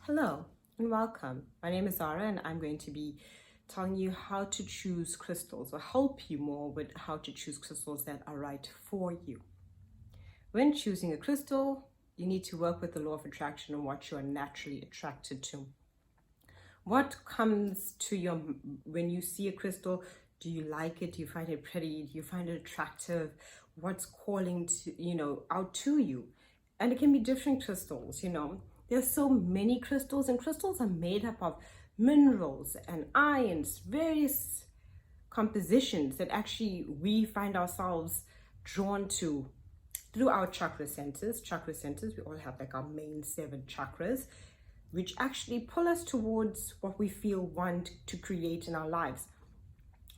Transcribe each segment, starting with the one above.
Hello and welcome. My name is Zara and I'm going to be telling you how to choose crystals or help you more with how to choose crystals that are right for you. When choosing a crystal, you need to work with the law of attraction and what you are naturally attracted to. What comes to your when you see a crystal? Do you like it? Do you find it pretty? Do you find it attractive? What's calling to out to you? And it can be different crystals. There's so many crystals, and crystals are made up of minerals and ions, various compositions that actually we find ourselves drawn to through our chakra centers. Chakra centers, we all have like our main 7 chakras, which actually pull us towards what we feel want to create in our lives,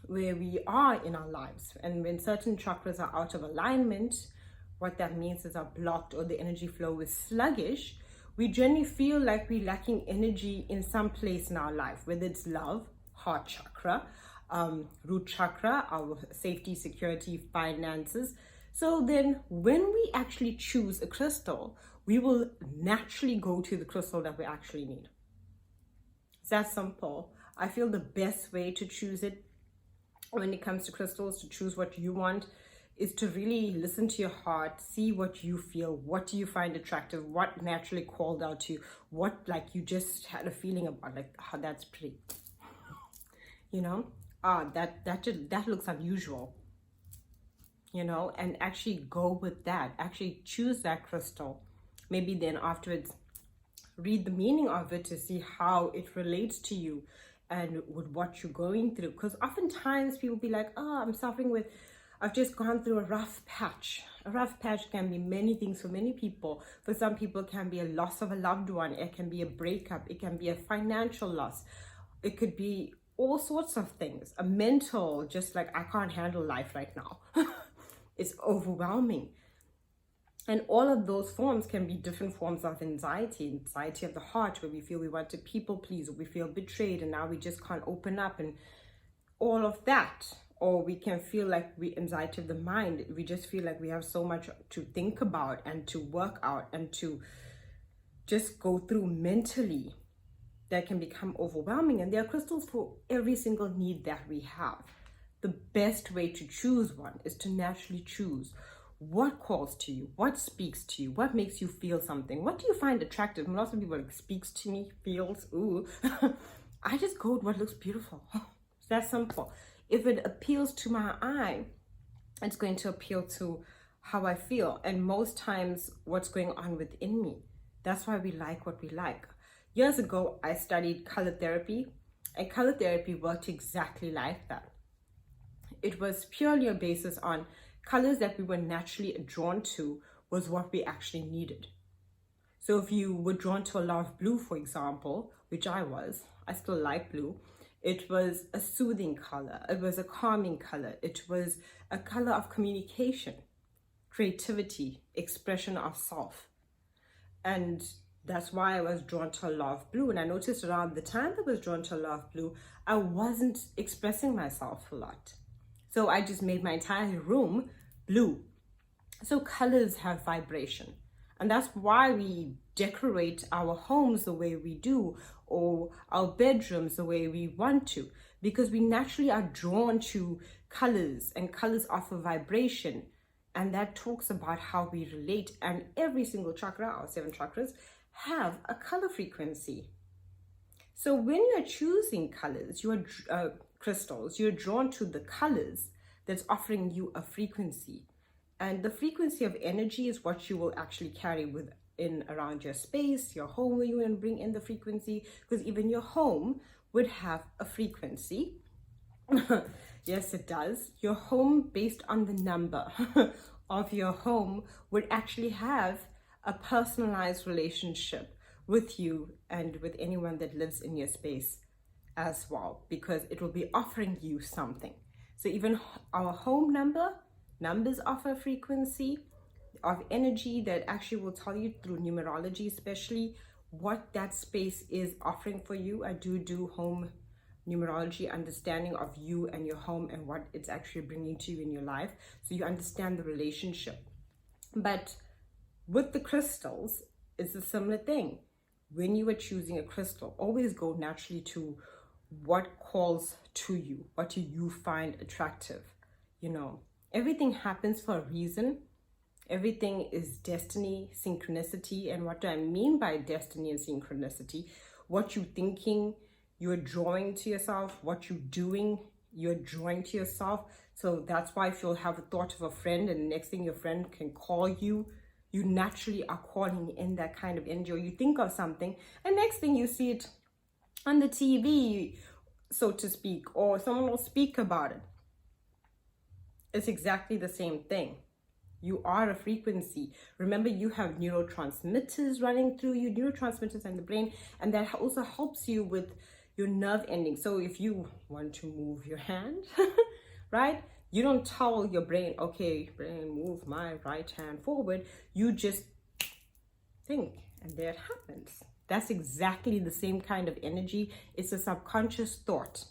where we are in our lives. And when certain chakras are out of alignment, what that means is are blocked or the energy flow is sluggish, we generally feel like we're lacking energy in some place in our life, whether it's love, heart chakra, root chakra, our safety, security, finances. So then when we actually choose a crystal, we will naturally go to the crystal that we actually need. It's that simple. I feel the best way to choose it when it comes to crystals, to choose what you want, is to really listen to your heart, see what you feel, what do you find attractive, what naturally called out to you, what like you just had a feeling about, like how that's pretty, that looks unusual, and actually go with that, actually choose that crystal. Maybe then afterwards read the meaning of it to see how it relates to you and with what you're going through. Because oftentimes people be like, oh, I've just gone through a rough patch. A rough patch can be many things for many people. For some people, it can be a loss of a loved one. It can be a breakup. It can be a financial loss. It could be all sorts of things. A mental, just like, I can't handle life right now. It's overwhelming. And all of those forms can be different forms of anxiety of the heart, where we feel we want to people please, or we feel betrayed and now we just can't open up, and all of that. Or we can feel like anxiety of the mind. We just feel like we have so much to think about and to work out and to just go through mentally, that can become overwhelming. And there are crystals for every single need that we have. The best way to choose one is to naturally choose what calls to you, what speaks to you, what makes you feel something. What do you find attractive? Lots of people like, speaks to me, feels, ooh. I just go with what looks beautiful. It's that simple. If it appeals to my eye, it's going to appeal to how I feel, and most times what's going on within me. That's why we like what we like. Years ago, I studied color therapy, and color therapy worked exactly like that. It was purely a basis on colors that we were naturally drawn to was what we actually needed. So if you were drawn to a lot of blue, for example, which I still like blue. It was a soothing color. It was a calming color. It was a color of communication, creativity, expression of self. And that's why I was drawn to a lot of blue. And I noticed around the time that I was drawn to a lot of blue, I wasn't expressing myself a lot. So I just made my entire room blue. So colors have vibration. And that's why we decorate our homes the way we do, or our bedrooms the way we want to, because we naturally are drawn to colors, and colors offer vibration. And that talks about how we relate. And every single chakra, our 7 chakras, have a color frequency. So when you're choosing colors, crystals, you're drawn to the colors that's offering you a frequency. And the frequency of energy is what you will actually carry within around your space, your home, where you can bring in the frequency, because even your home would have a frequency. Yes, it does. Your home, based on the number of your home, would actually have a personalized relationship with you and with anyone that lives in your space as well, because it will be offering you something. So even our home numbers offer frequency of energy that actually will tell you through numerology, especially what that space is offering for you. I do home numerology, understanding of you and your home and what it's actually bringing to you in your life, so you understand the relationship. But with the crystals, it's a similar thing. when you are choosing a crystal, always go naturally to what calls to you, what you find attractive. You know, everything happens for a reason. Everything is destiny, synchronicity. And what do I mean by destiny and synchronicity? What you're thinking, you're drawing to yourself. What you're doing, you're drawing to yourself. So that's why if you'll have a thought of a friend and the next thing your friend can call you, you naturally are calling in that kind of energy. Or you think of something and next thing you see it on the TV, so to speak, or someone will speak about it. It's exactly the same thing. You are a frequency. Remember, you have neurotransmitters running through you, neurotransmitters in the brain, and that also helps you with your nerve endings. So if you want to move your hand, right? You don't tell your brain, okay, brain, move my right hand forward. You just think, and there it happens. That's exactly the same kind of energy. It's a subconscious thought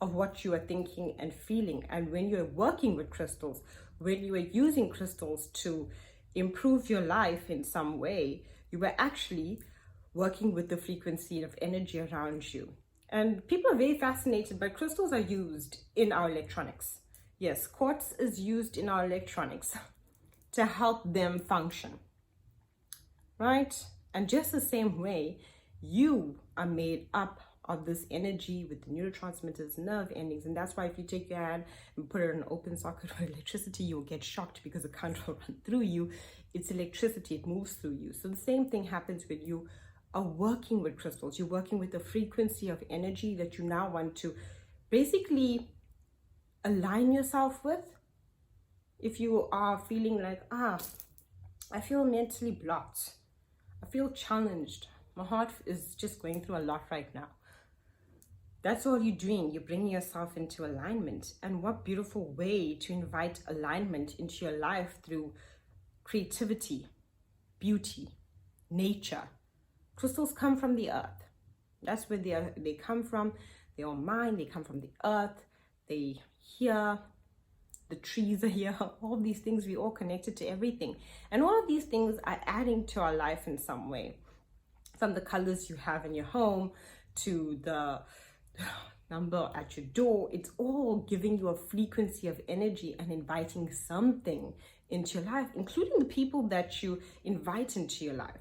of what you are thinking and feeling. And when you're working with crystals, when you are using crystals to improve your life in some way, you are actually working with the frequency of energy around you. And people are very fascinated, but crystals are used in our electronics. Yes, quartz is used in our electronics to help them function, right? And just the same way, you are made up of this energy with the neurotransmitters, nerve endings. And that's why if you take your hand and put it in an open socket with electricity, you'll get shocked because the current will run through you. It's electricity, it moves through you. So the same thing happens when you are working with crystals. You're working with the frequency of energy that you now want to basically align yourself with. If you are feeling like, I feel mentally blocked, I feel challenged, my heart is just going through a lot right now. That's all you're doing. You're bringing yourself into alignment. And what beautiful way to invite alignment into your life through creativity, beauty, nature. Crystals come from the earth. That's where they come from. They are mine. They come from the earth. They here. The trees are here. All these things, we all connected to everything. And all of these things are adding to our life in some way. From the colors you have in your home to the number at your door, it's all giving you a frequency of energy and inviting something into your life, including the people that you invite into your life.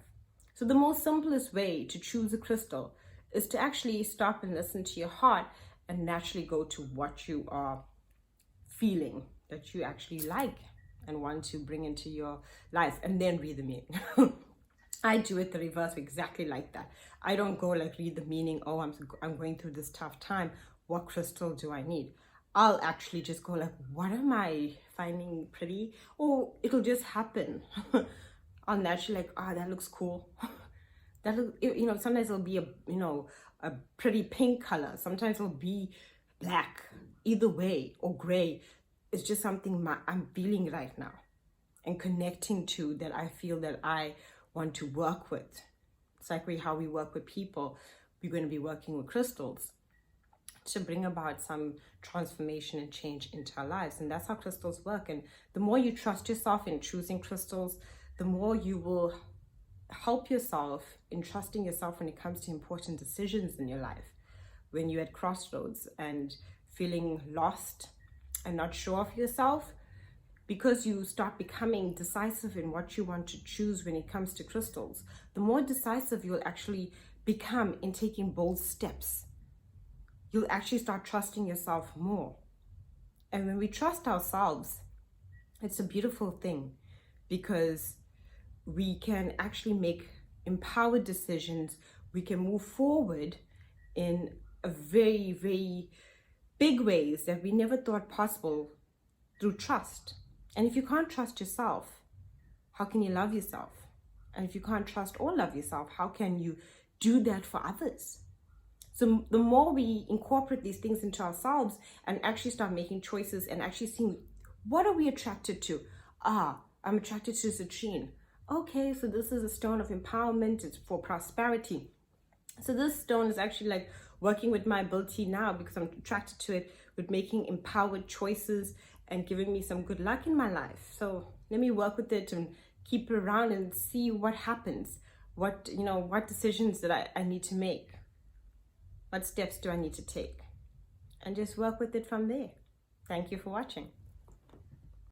So the most simplest way to choose a crystal is to actually stop and listen to your heart and naturally go to what you are feeling that you actually like and want to bring into your life, and then read the meaning. I do it the reverse, exactly like that. I don't go like read the meaning, oh, I'm going through this tough time, what crystal do I need? I'll actually just go like, what am I finding pretty? Or it'll just happen. I'll naturally like, that looks cool. That look, sometimes it'll be a pretty pink color. Sometimes it'll be black. Either way, or gray. It's just something I'm feeling right now and connecting to, that I feel that I want to work with. It's like how we work with people. We're going to be working with crystals to bring about some transformation and change into our lives. And that's how crystals work. And the more you trust yourself in choosing crystals, the more you will help yourself in trusting yourself when it comes to important decisions in your life. When you're at crossroads and feeling lost and not sure of yourself, because you start becoming decisive in what you want to choose when it comes to crystals, the more decisive you'll actually become in taking bold steps. You'll actually start trusting yourself more. And when we trust ourselves, it's a beautiful thing, because we can actually make empowered decisions. We can move forward in a very, very big ways that we never thought possible through trust. And if you can't trust yourself, how can you love yourself? And if you can't trust or love yourself, how can you do that for others? So the more we incorporate these things into ourselves and actually start making choices and actually seeing, what are we attracted to? I'm attracted to citrine. Okay, so this is a stone of empowerment. It's for prosperity. So this stone is actually like working with my ability now, because I'm attracted to it, with making empowered choices and giving me some good luck in my life. So let me work with it and keep it around and see what happens. what, you know, what decisions that I need to make, what steps do I need to take, and just work with it from there. Thank you for watching.